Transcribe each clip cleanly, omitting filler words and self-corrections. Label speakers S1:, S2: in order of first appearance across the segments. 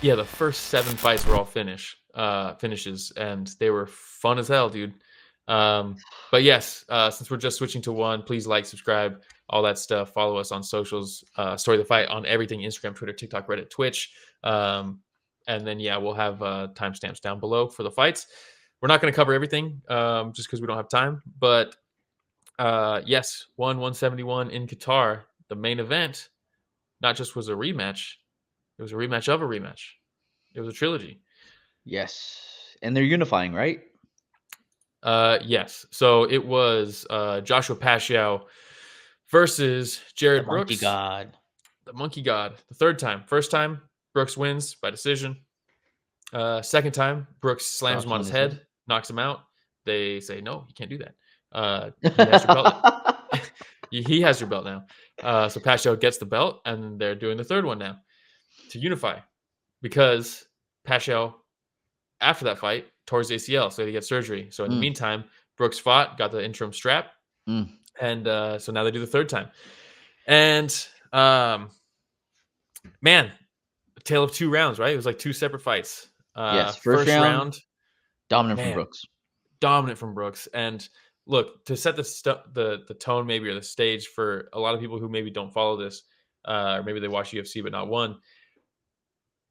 S1: Yeah, the first 7 fights were all finishes, and they were fun as hell, dude. But yes, since we're just switching to one, please like, subscribe, all that stuff. Follow us on socials, Story of the Fight on everything: Instagram, Twitter, TikTok, Reddit, Twitch. And then yeah, we'll have timestamps down below for the fights. We're not going to cover everything, just because we don't have time. But yes, 171 in Qatar, the main event, not just was a rematch, it was a rematch of a rematch. It was a trilogy.
S2: Yes. And they're unifying, right?
S1: Yes. So it was Joshua Pacio versus
S2: The
S1: Jared
S2: monkey
S1: Brooks,
S2: god.
S1: the Monkey God. The third time. First time, Brooks wins by decision. Second time, Brooks slams him
S2: Drops him
S1: on
S2: on
S1: his
S2: his head.
S1: head, knocks him out. They say, no, you can't do that. He has your belt. He has your belt now. So Pacio gets the belt, and they're doing the third one now to unify because Pacio, after that fight, tore his ACL, so he get surgery. So in the
S2: Mm,
S1: meantime, Brooks fought, got the interim strap,
S2: mm.
S1: and so now they do the third time. And man, a tale of 2 rounds, right? It was like 2 separate fights.
S2: Yes. First
S1: First
S2: round,
S1: round,
S2: dominant from
S1: man,
S2: Brooks.
S1: dominant from Brooks. And look, to set the tone maybe, or the stage for a lot of people who maybe don't follow this, or maybe they watch UFC but not one.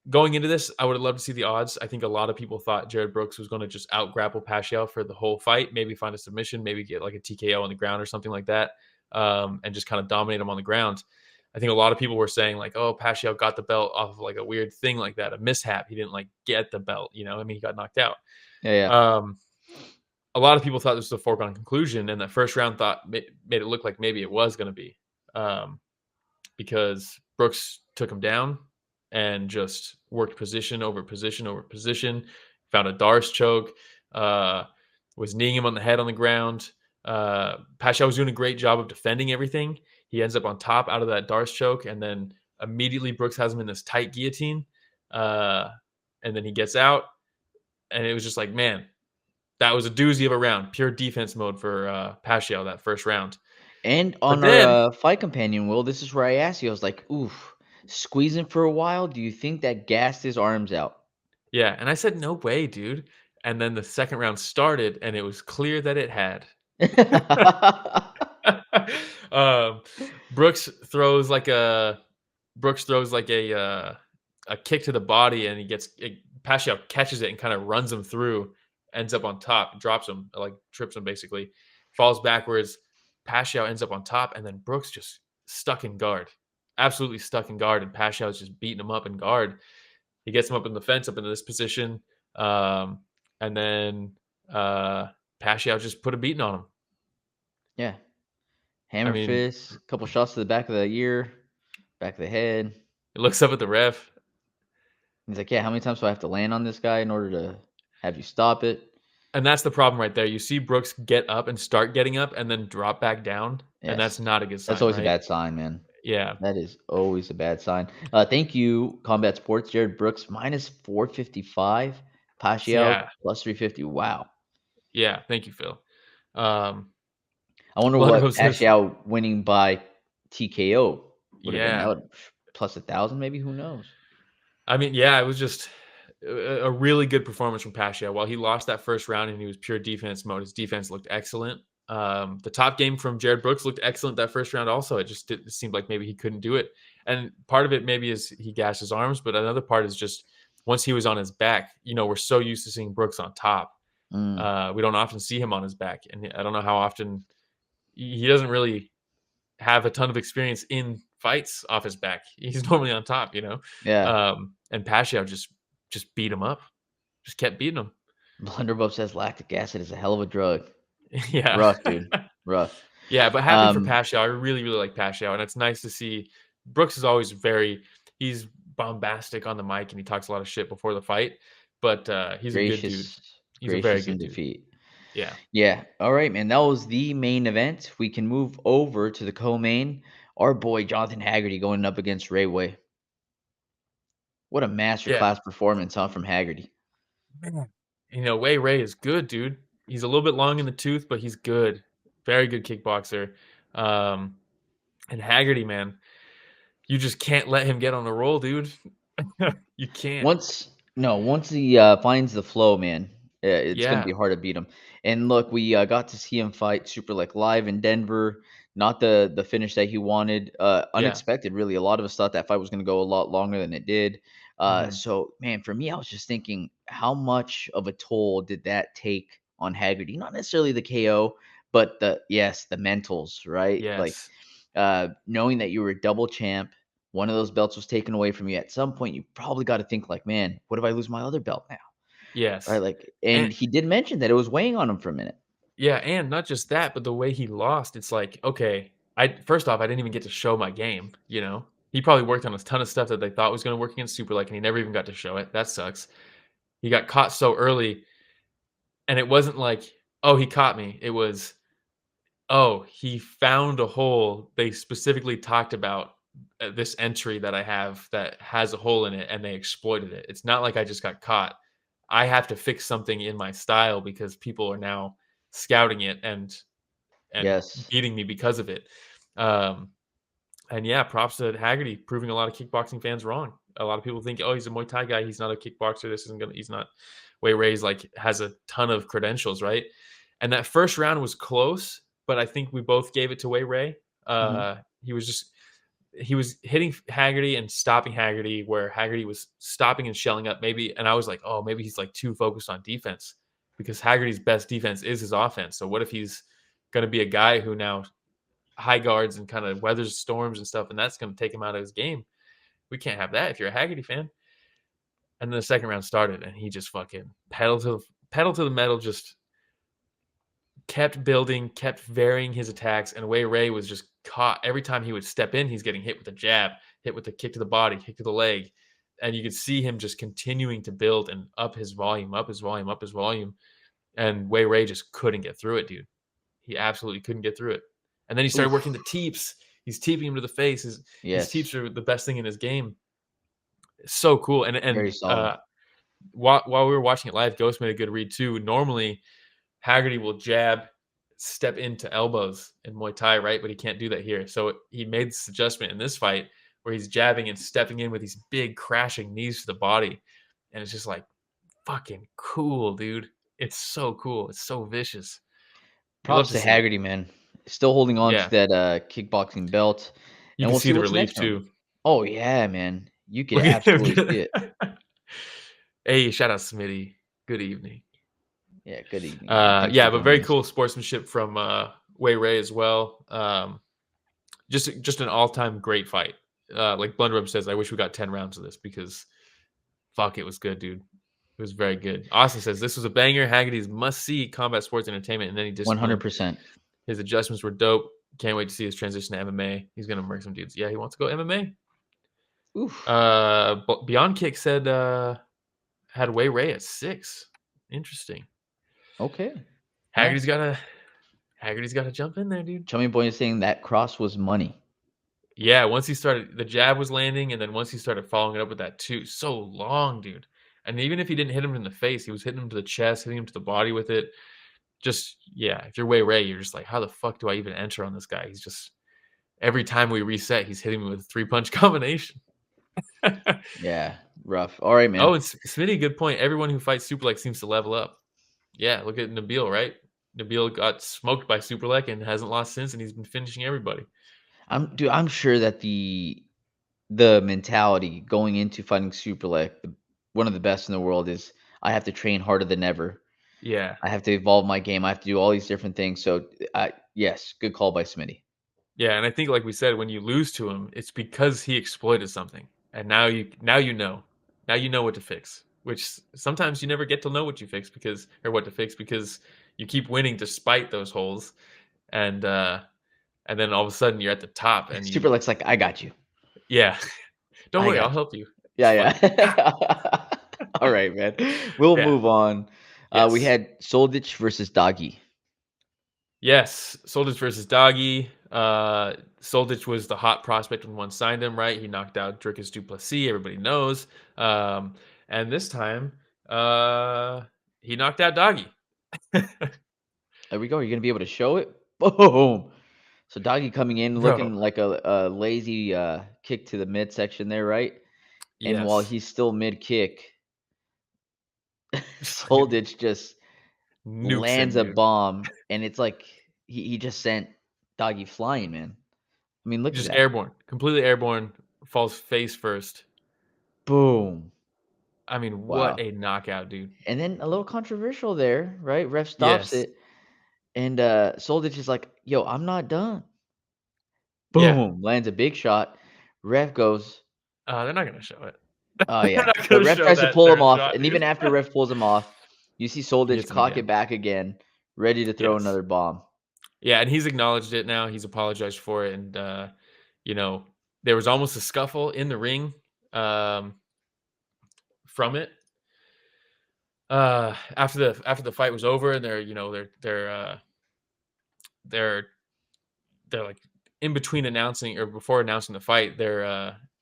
S1: Going into this, I would have loved to see the odds. I think a lot of people thought Jared Brooks was going to just out grapple Pacio for the whole fight, maybe find a submission, maybe get like a TKO on the ground or something like that, and just kind of dominate him on the ground. I think a lot of people were saying like, "Oh, Pacio got the belt off of like a weird thing like that, a mishap. He didn't like get the belt, you know. I mean, he got knocked out."
S2: Yeah, yeah.
S1: Um, a lot of people thought this was a foregone conclusion, and that first round thought made it look like maybe it was going to be, um, because Brooks took him down and just worked position over position over position, found a Darce choke, uh, was kneeing him on the head on the ground. Pacio was doing a great job of defending everything. He ends up on top out of that Darce choke, and then immediately Brooks has him in this tight guillotine. Uh, and then he gets out, and it was just like, man, that was a doozy of a round. Pure defense mode for Pacio that first round.
S2: And
S1: But
S2: on our
S1: then,
S2: fight companion, Will, this is where I asked you. I was like, oof, squeezing for a while. Do you think that gassed his arms out?
S1: yeah, and I said, "No way, dude." And then the second round started, and it was clear that it had. um, Brooks throws like a Brooks throws like a kick to the body, and Pacio catches it and kind of runs him through, ends up on top, drops him, like trips him basically, falls backwards. Pacio ends up on top, and then Brooks just stuck in guard, absolutely stuck in guard, and Pacia's just beating him up in guard. He gets him up in the fence, up into this position, um, and then uh, Pacio just put a beating on him.
S2: Yeah.
S1: I
S2: Hammer
S1: mean,
S2: fist, couple shots to the back of the ear, back of the head.
S1: it looks up at the ref,
S2: He's like, yeah, how many times do I have to land on this guy in order to have you stop it?
S1: and that's the problem right there. You see Brooks get up and start getting up, and then drop back down, and
S2: Yes.
S1: that's not a good
S2: That's
S1: sign,
S2: always a
S1: right?
S2: bad sign, man.
S1: Yeah,
S2: That is always a bad sign. Thank you, Combat Sports. Jared Brooks minus 455. Pacio
S1: yeah,
S2: plus 350. Wow.
S1: yeah. Thank you, Phil. Um,
S2: I wonder what
S1: Wonderful says,
S2: Pacio winning by TKO would have been. That
S1: yeah.
S2: would plus 1,000, maybe. Who knows?
S1: I mean, yeah, it was just a really good performance from Pacio. While he lost that first round and he was pure defense mode, his defense looked excellent. The top game from Jared Brooks looked excellent that first round. Also, it seemed like maybe he couldn't do it, and part of it maybe is he gassed his arms, but another part is just once he was on his back. You know, we're so used to seeing Brooks on top.
S2: Mm,
S1: We don't often see him on his back, and I don't know how often he doesn't really have a ton of experience in fights off his back. He's normally on top, you know.
S2: yeah.
S1: And Pacio just beat him up, just kept beating him.
S2: Blunderbuff says lactic acid is a hell of a drug.
S1: Yeah,
S2: Rough, dude. Rough.
S1: yeah. But happy for
S2: Um,
S1: Pacio. I really really like Pacio, and it's nice to see. Brooks is always he's bombastic on the mic and he talks a lot of shit before the fight, but he's a good dude.
S2: gracious,
S1: He's a very
S2: gracious in
S1: good dude.
S2: defeat.
S1: Yeah,
S2: Yeah. All right, man. That was the main event. We can move over to the co-main. Our boy Jonathan Haggerty going up against Ray Way. What a
S1: yeah.
S2: masterclass performance, huh, from Haggerty.
S1: Man, you know, Wei Ray is good, dude. He's a little bit long in the tooth, but he's good. Very good kickboxer. Um, and Haggerty, man, you just can't let him get on a roll, dude. You can't.
S2: Once he finds the flow, man, it's gonna
S1: Yeah,
S2: be hard to beat him. And look, we got to see him fight Super like live in Denver. Not the finish that he wanted.
S1: yeah.
S2: Unexpected, really. A lot of us thought that fight was gonna go a lot longer than it did.
S1: Mhm.
S2: So man, for me, I was just thinking, how much of a toll did that take on Haggerty? Not necessarily the KO, but the mentals, right? Like
S1: Yes,
S2: knowing that you were a double champ, one of those belts was taken away from you at some point, you probably got to think like, man, what if I lose my other belt now? Right?
S1: yes.
S2: Like,
S1: And
S2: and he did mention that it was weighing on him for a minute.
S1: yeah, and not just that, but the way he lost, it's like, okay, I first off, I didn't even get to show my game, you know? He probably worked on a ton of stuff that they thought was gonna work against Super Like, and he never even got to show it. That sucks. He got caught so early, and it wasn't like, "Oh, he caught me." It was, "Oh, he found a hole." They specifically talked about, this entry that I have that has a hole in it, and they exploited it. It's not like I just got caught. I have to fix something in my style because people are now scouting it and
S2: Yes.
S1: beating me because of it. Um, and yeah, props to Haggerty proving a lot of kickboxing fans wrong. A lot of people think, oh, he's a Muay Thai guy. He's not a kickboxer. This isn't gonna. He's not. Wei Rui's like has a ton of credentials, right? And that first round was close, but I think we both gave it to Wei Ray.
S2: Hmm.
S1: He was just he was hitting Haggerty and stopping Haggerty, where Haggerty was stopping and shelling up. Maybe, and I was like, oh, maybe he's like too focused on defense because Haggerty's best defense is his offense. So what if he's going to be a guy who now high guards and kind of weathers storms and stuff, and that's going to take him out of his game? We can't have that if you're a Haggerty fan. And then the second round started, and he just fucking pedal to the metal, just kept building, kept varying his attacks, and Wei Ray was just caught. Every time he would step in, he's getting hit with a jab, hit with a kick to the body, kick to the leg. And you could see him just continuing to build and up his volume, up his volume, up his volume. And Wei Ray just couldn't get through it, dude. He absolutely couldn't get through it. And then he started working the
S2: Oof.
S1: teeps. He's teeping him to the face. His
S2: Yes.
S1: teeps are the best thing in his game. It's so cool.
S2: Very solid.
S1: While we were watching it live, Ghost made a good read too. Normally, Haggerty will jab, step into elbows in Muay Thai, right? But he can't do that here. So he made this adjustment in this fight where he's jabbing and stepping in with these big crashing knees to the body. And it's just like fucking cool, dude. It's so cool. It's so vicious. You love
S2: Props
S1: to
S2: to
S1: see it.
S2: Haggerty, man. Still holding on to
S1: Yeah.
S2: that kickboxing belt,
S1: You
S2: and
S1: can
S2: we'll
S1: see
S2: see
S1: the
S2: what's
S1: relief
S2: next for him.
S1: too.
S2: Oh yeah, man. You could
S1: Look at him.
S2: absolutely see it.
S1: Hey, shout out Smitty. Good evening.
S2: Yeah. Good evening, man. Thanks for
S1: Yeah, but
S2: joining
S1: very
S2: us.
S1: cool sportsmanship from Wei Ray as well. Just an all time great fight. Like Blunderum says, I wish we got 10 rounds of this because fuck, it was good, dude. It was very good. Austin says this was a banger. Haggerty's must see combat sports entertainment and any discipline.
S2: 100%.
S1: His adjustments were dope. Can't wait to see his transition to MMA. He's gonna murk some dudes. Yeah, he wants to go MMA.
S2: Oof.
S1: Beyond Kick said had Wei Ray at 6. Interesting.
S2: Okay.
S1: Haggerty's
S2: Nice.
S1: gotta Haggerty's gotta jump in there, dude.
S2: Chummy Boy is saying that cross was money.
S1: Yeah, once he started, the jab was landing, and then once he started following it up with that too, so long, dude. And even if he didn't hit him in the face, he was hitting him to the chest, hitting him to the body with it. Just yeah, if you're Wei Ray, you're just like, how the fuck do I even enter on this guy? He's just every time we reset, he's hitting me with a 3 punch combination.
S2: Yeah, rough. All right,
S1: Oh,
S2: man.
S1: and Smitty, good point. Everyone who fights Superlek seems to level up. Yeah, look at Nabil, right? Nabil got smoked by Superlek and hasn't lost since, and he's been finishing everybody.
S2: I'm sure that the mentality going into fighting Superlek, one of the best in the world, is I have to train harder than ever.
S1: Yeah,
S2: I have to evolve my game. I have to do all these different things. So, yes, good call by Smitty.
S1: yeah, and I think like we said, when you lose to him, it's because he exploited something, and now you know what to fix. Which sometimes you never get to know what you fix because or what to fix because you keep winning despite those holes, and uh, and then all of a sudden you're at the top, and you
S2: Superlek's like, I got you.
S1: yeah, don't
S2: I
S1: worry, I'll
S2: got you.
S1: help you. It's
S2: Yeah,
S1: funny.
S2: yeah. All right, man. We'll
S1: Yeah.
S2: move on. We
S1: Yes.
S2: had Soldic versus Dagi.
S1: Yes, Soldic versus Dagi. Soldic was the hot prospect when one signed him, right? He knocked out Dricus Duplessis, everybody knows. And this time, he knocked out Dagi.
S2: There we go. You're gonna be able to show it. Boom. So Doggy coming in looking
S1: Bro,
S2: like a lazy kick to the midsection there, right? and while
S1: Yes.
S2: he's still mid-kick,
S1: Just fucking
S2: Soldic just
S1: nukes him,
S2: lands a
S1: dude.
S2: bomb, and it's like he just sent Doggy flying, man. I mean, look at
S1: Just
S2: that.
S1: airborne, completely airborne, falls face first.
S2: Boom.
S1: I mean, what
S2: Wow.
S1: a knockout, dude.
S2: And then a little controversial there, right? Ref stops
S1: Yes.
S2: it, and Soldic is like, "Yo, I'm not done."
S1: Yeah.
S2: Boom, lands a big shot. Ref goes,
S1: They're not gonna show it.
S2: "Oh,
S1: They're
S2: yeah."
S1: not
S2: But
S1: gonna
S2: ref
S1: show
S2: tries to
S1: that
S2: pull him
S1: third
S2: off,
S1: shot,
S2: and even
S1: dude.
S2: after ref pulls him off, you see
S1: He
S2: Soldic
S1: hits him
S2: cock it
S1: again.
S2: back again, ready to throw
S1: Yes.
S2: another bomb.
S1: Yeah, and he's acknowledged it now. He's apologized for it, and you know, there was almost a scuffle in the ring um, from it. After the fight was over, and they're they're like in between announcing or before announcing the fight, they're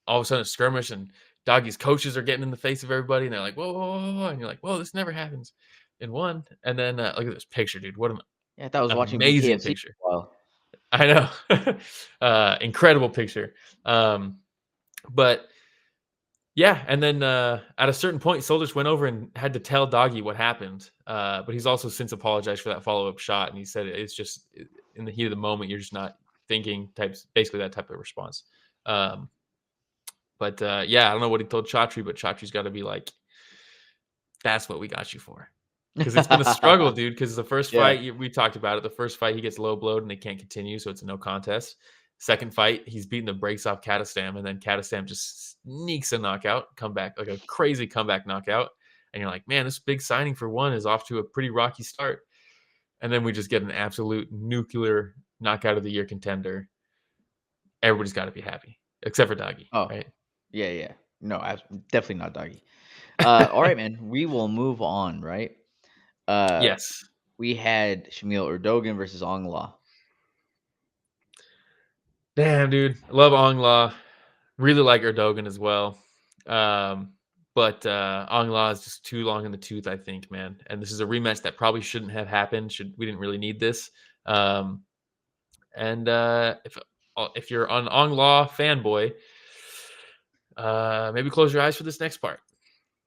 S1: all of a sudden a skirmish, and Doggy's coaches are getting in the face of everybody, and they're like, whoa, whoa, whoa, whoa, and you're like, whoa, this never happens in one. And then look at this picture, dude. What an
S2: Yeah, I thought I was watching
S1: amazing
S2: BKFC
S1: picture.
S2: for a while.
S1: I know. Incredible picture. But yeah, and then at a certain point, Soldic went over and had to tell Doggy what happened. But he's also since apologized for that follow up shot, and he said it's just in the heat of the moment, you're just not thinking. Types basically that type of response. Um, but yeah, I don't know what he told Chatri, but Chatri's got to be like, "That's what we got you for." Because it's been a struggle, dude. Because the first
S2: Yeah.
S1: fight we talked about it. The first fight he gets low blowed and they can't continue, so it's a no contest. Second fight, he's beating the brakes off Kadestam, and then Kadestam just sneaks a knockout, comeback like a crazy comeback knockout, and you're like, man, this big signing for one is off to a pretty rocky start. And then we just get an absolute nuclear knockout of the year contender. Everybody's got to be happy, except for Doggy,
S2: Oh,
S1: right?
S2: yeah, yeah. No, definitely not Doggy. All right, man. We will move on, right? Uh,
S1: Yes.
S2: we had Shamil Erdogan versus Aung La.
S1: Damn, dude. I love Aung La. Really like Erdogan as well. Um, but Aung La is just too long in the tooth, I think, man. And this is a rematch that probably shouldn't have happened. We didn't really need this. Um, and if you're an Aung La fanboy, maybe close your eyes for this next part.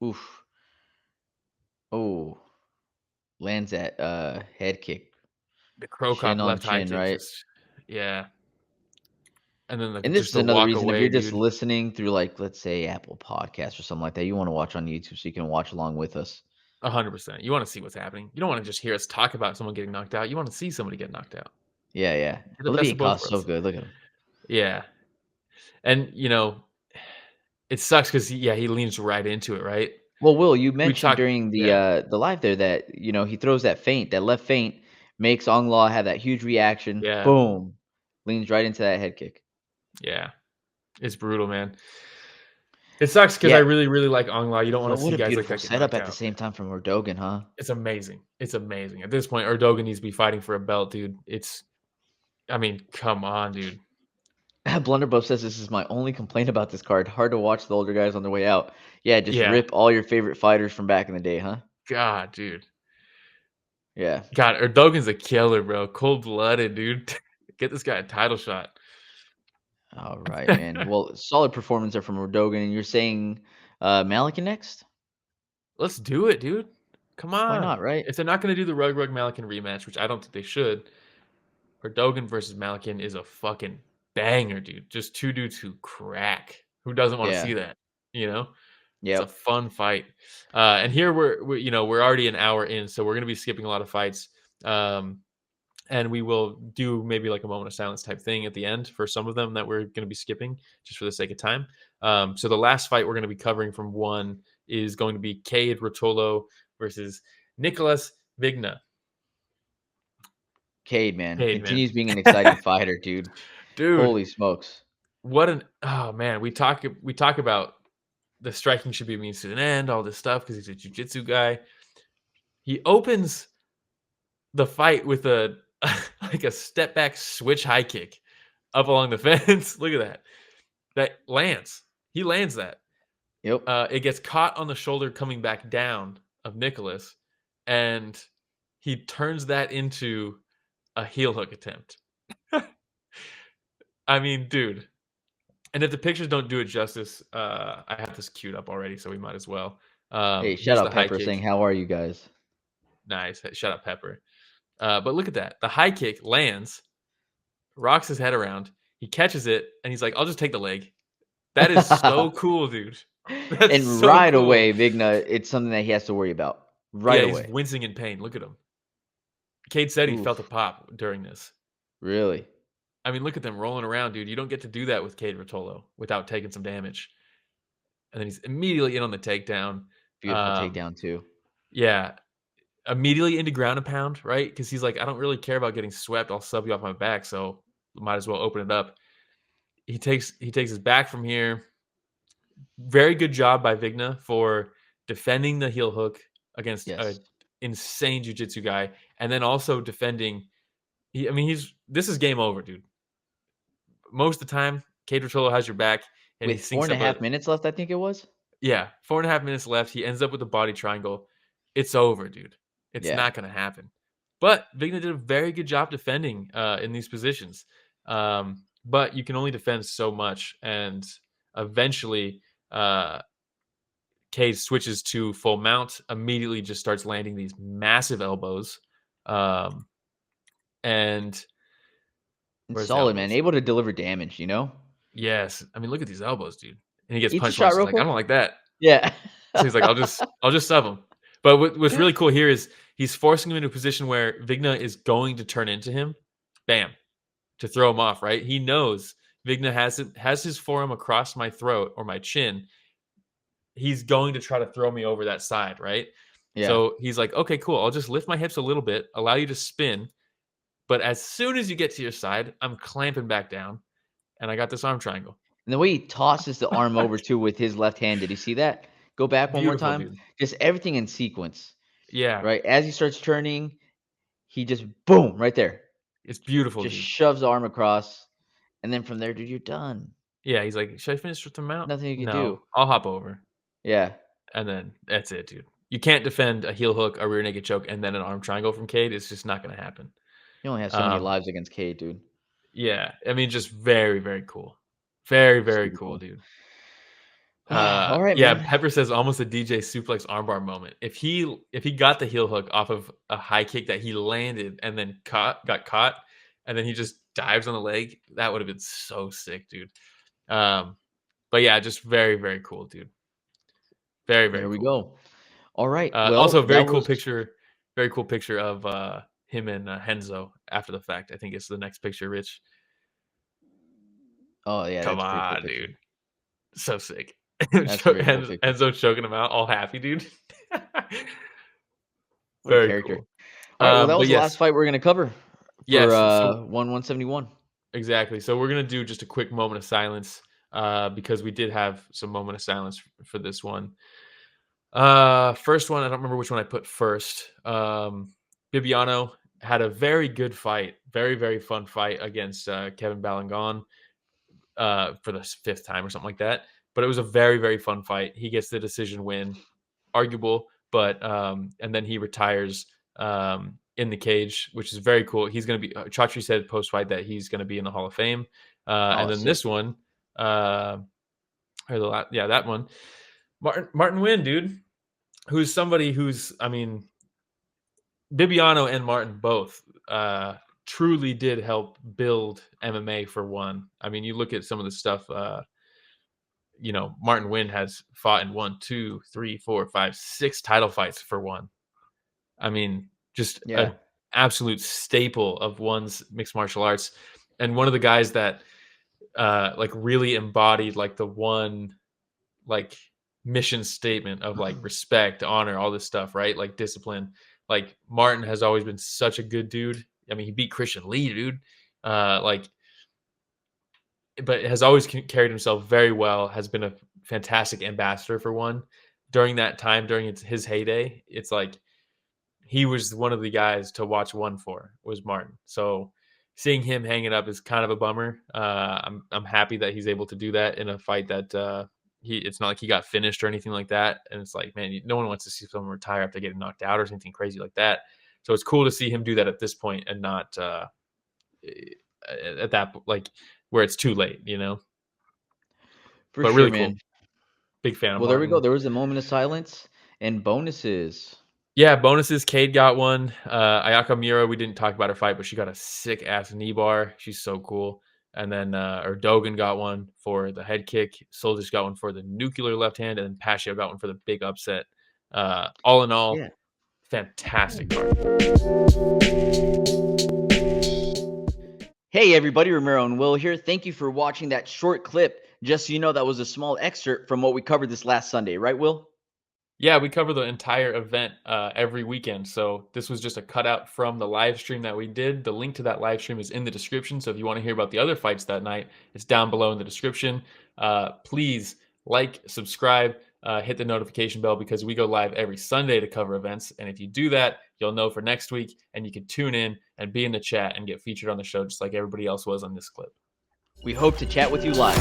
S2: Oof. Oh, lands that head kick,
S1: The crow
S2: shin
S1: cop
S2: on
S1: left high
S2: chin,
S1: kick,
S2: right?
S1: just yeah. And then
S2: And this
S1: just
S2: is
S1: the
S2: another
S1: walk
S2: reason if
S1: away,
S2: you're just
S1: dude.
S2: listening through, like, let's say Apple Podcasts or something like that, you want to watch on YouTube so you can watch along with us.
S1: 100%. You want to see what's happening. You don't want to just hear us talk about someone getting knocked out. You want to see somebody get knocked out.
S2: Yeah, yeah.
S1: Get the best
S2: Olivier
S1: of both
S2: Cost so
S1: worlds.
S2: good. Look at him.
S1: Yeah. And it sucks because he leans right into it, right?
S2: Well, Will, you
S1: We
S2: mentioned
S1: talked,
S2: during
S1: yeah,
S2: the live there that he throws that feint, that left feint makes Ong Law have that huge reaction.
S1: yeah,
S2: Boom, leans right into that head kick.
S1: yeah. It's brutal, man. It sucks because I
S2: Yeah,
S1: really, really like Aung La. You don't want
S2: but
S1: to
S2: what
S1: see
S2: a
S1: guys like
S2: beautiful
S1: that get
S2: setup
S1: knocked
S2: at the
S1: out.
S2: same time from Erdogan, huh?
S1: It's amazing. It's amazing. At this point, Erdogan needs to be fighting for a belt, dude. I mean, come on, dude.
S2: Blunderbuff says this is my only complaint about this card. Hard to watch the older guys on their way out. Yeah, just
S1: Yeah.
S2: rip all your favorite fighters from back in the day, huh?
S1: God, dude.
S2: Yeah.
S1: God, Erdogan's a killer, bro. Cold blooded, dude. Get this guy a title shot.
S2: All right, man. Well, solid performance there from Erdogan, and you're saying Malikan next?
S1: Let's do it, dude. Come
S2: Why not,
S1: on.
S2: right?
S1: If they're not going to do the Rug Malikan rematch, which I don't think they should, Erdogan versus Malikan is a fucking banger, dude. Just two dudes who crack. Who doesn't want to
S2: Yeah.
S1: see that? You know, it's a
S2: Yep.
S1: fun fight. And here we're already an hour in, so we're gonna be skipping a lot of fights. And we will do maybe like a moment of silence type thing at the end for some of them that we're going to be skipping just for the sake of time. So the last fight we're going to be covering from one is going to be Kade Ruotolo versus Nicolas Vigna.
S2: Cade, man,
S1: Kade, man.
S2: continues being an exciting fighter, dude.
S1: Dude,
S2: Holy smokes.
S1: oh man, we talk about the striking should be a means to an end, all this stuff because he's a jiu-jitsu guy. He opens the fight with a like a step back switch high kick up along the fence. Look at that. That lands. He lands that.
S2: Yep.
S1: It gets caught on the shoulder coming back down of Nicolas, and he turns that into a heel hook attempt. I mean, dude, And if the pictures don't do it justice, I have this queued up already, so we might as well.
S2: Hey, shout
S1: Here's the
S2: out
S1: high
S2: Pepper saying,
S1: kick.
S2: "How are you guys?"
S1: Nice. Shut up, Pepper. But look at that. The high kick lands, rocks his head around. He catches it, and he's like, I'll just take the leg. That is so cool, dude. That's
S2: And
S1: so
S2: right
S1: cool.
S2: away, Vigna, it's something that he has to worry about. Right
S1: Yeah, he's
S2: away.
S1: wincing in pain. Look at him. Cade said he felt a
S2: Oof.
S1: pop during this.
S2: Really?
S1: I mean, look at them rolling around, dude. You don't get to do that with Cade Ruotolo without taking some damage. And then he's immediately in on the takedown.
S2: Beautiful takedown too.
S1: Yeah, immediately into ground and pound, right? Because he's like, I don't really care about getting swept. I'll sub you off my back, so might as well open it up. He takes his back from here. Very good job by Vigna for defending the heel hook against a
S2: Yes.
S1: insane jiu-jitsu guy, and then also defending. This is game over, dude. Most of the time, Cade Ruotolo has your back, and he
S2: With four
S1: sinks
S2: and a
S1: up
S2: half minutes left, I think it was.
S1: 4.5 minutes left. He ends up with a body triangle. It's over, dude. It's
S2: Yeah.
S1: not going to happen. But Vigna did a very good job defending in these positions. But you can only defend so much, and eventually, Cade switches to full mount. Immediately, just starts landing these massive elbows. And
S2: And
S1: where's the
S2: solid, man.
S1: elbows?
S2: Able to deliver damage, you know?
S1: Yes, I mean, look at these elbows, dude. And he gets
S2: Eat your
S1: punched
S2: shot
S1: once. He's
S2: real
S1: like, I
S2: quick.
S1: don't like that.
S2: Yeah.
S1: So he's like, I'll just sub him. But what's really cool here is he's forcing him into a position where Vigna is going to turn into him, bam, to throw him off. Right? He knows Vigna has his forearm across my throat or my chin. He's going to try to throw me over that side, right?
S2: Yeah.
S1: So he's like, okay, cool. I'll just lift my hips a little bit, allow you to spin. But as soon as you get to your side, I'm clamping back down, and I got this arm triangle.
S2: And the way he tosses the arm over too with his left hand. Did you see that? Go back one more
S1: Beautiful,
S2: time.
S1: dude.
S2: Just everything in sequence.
S1: Yeah,
S2: Right? As he starts turning, he just boom right there.
S1: it's beautiful,
S2: Just
S1: dude.
S2: shoves the arm across. And then from there, dude, you're done.
S1: Yeah, he's like, should I finish with the mount?
S2: Nothing you can do.
S1: No, I'll hop over.
S2: Yeah.
S1: And then that's it, dude. You can't defend a heel hook, a rear naked choke, and then an arm triangle from Cade. It's just not going to happen.
S2: You only have so many
S1: Um,
S2: lives against Cade, dude.
S1: yeah, I mean, just very, very cool. Very, very
S2: Super
S1: cool,
S2: cool.
S1: dude.
S2: All right,
S1: Yeah,
S2: man.
S1: Pepper says almost a DJ suplex armbar moment. If he got the heel hook off of a high kick that he landed and then got caught, and then he just dives on the leg, that would have been so sick, dude. But yeah, just very, very cool, dude. Very, very
S2: There we
S1: cool.
S2: go. All right.
S1: Also,
S2: Well,
S1: very
S2: that
S1: cool
S2: was.
S1: picture. Very cool picture of him and Henzo after the fact. I think it's the next picture. Rich,
S2: Oh yeah,
S1: come
S2: that's a pretty cool
S1: on,
S2: picture.
S1: dude, so sick.
S2: That's a very cool picture.
S1: Enzo choking him out, all happy, dude.
S2: What a
S1: Very
S2: character.
S1: cool.
S2: All right. Well, that
S1: But
S2: was the last
S1: yes,
S2: fight we're gonna cover for
S1: yes. So
S2: 171.
S1: exactly. So we're gonna do just a quick moment of silence because we did have some moment of silence for this one. First one, I don't remember which one I put first. Bibiano had a very good fight, very, very fun fight against Kevin Balangon for the fifth time or something like that. But it was a very, very fun fight. He gets the decision win, arguable, but and then he retires in the cage, which is very cool. He's going to be. Chaudhry said post fight that he's going to be in the Hall of Fame. And
S2: Oh,
S1: then
S2: sick.
S1: this one, that one, Martin Wynn, dude, who's somebody who's, I mean, Bibiano and Martin both truly did help build MMA for one. I mean, you look at some of the stuff. Martin Wynn has fought in 1, 2, 3, 4, 5, 6 title fights for one. I mean, just
S2: Yeah.
S1: an absolute staple of one's mixed martial arts, and one of the guys that like really embodied like the one like mission statement of like respect, honor, all this stuff, right? Like discipline. Like Martin has always been such a good dude. I mean, he beat Christian Lee, dude. Like, but has always carried himself very well. Has been a fantastic ambassador for one. During that time, during his heyday, it's like he was one of the guys to watch one for was Martin. So seeing him hanging up is kind of a bummer. I'm happy that he's able to do that in a fight that it's not like he got finished or anything like that. And it's like, man, no one wants to see someone retire after getting knocked out or anything crazy like that. So it's cool to see him do that at this point and not at that like where it's too late, you know.
S2: For
S1: but
S2: sure,
S1: really
S2: man.
S1: cool. Big fan of
S2: Well, there we go.
S1: Martin.
S2: There was a moment of silence and bonuses.
S1: Yeah, bonuses. Kade got one. Ayaka Miura, we didn't talk about her fight, but she got a sick ass knee bar. She's so cool. And then Erdogan got one for the head kick. Soldic got one for the nuclear left hand, and then Pacio got one for the big upset. All in all,
S2: Yeah.
S1: fantastic card.
S2: Hey, everybody. Romero and Will here. Thank you for watching that short clip. Just so you know, that was a small excerpt from what we covered this last Sunday, right, Will?
S1: Yeah, we cover the entire event every weekend. So this was just a cutout from the live stream that we did. The link to that live stream is in the description. So if you want to hear about the other fights that night, it's down below in the description. Please like, subscribe, hit the notification bell because we go live every Sunday to cover events. And if you do that, you'll know for next week and you can tune in and be in the chat and get featured on the show just like everybody else was on this clip.
S2: We hope to chat with you live.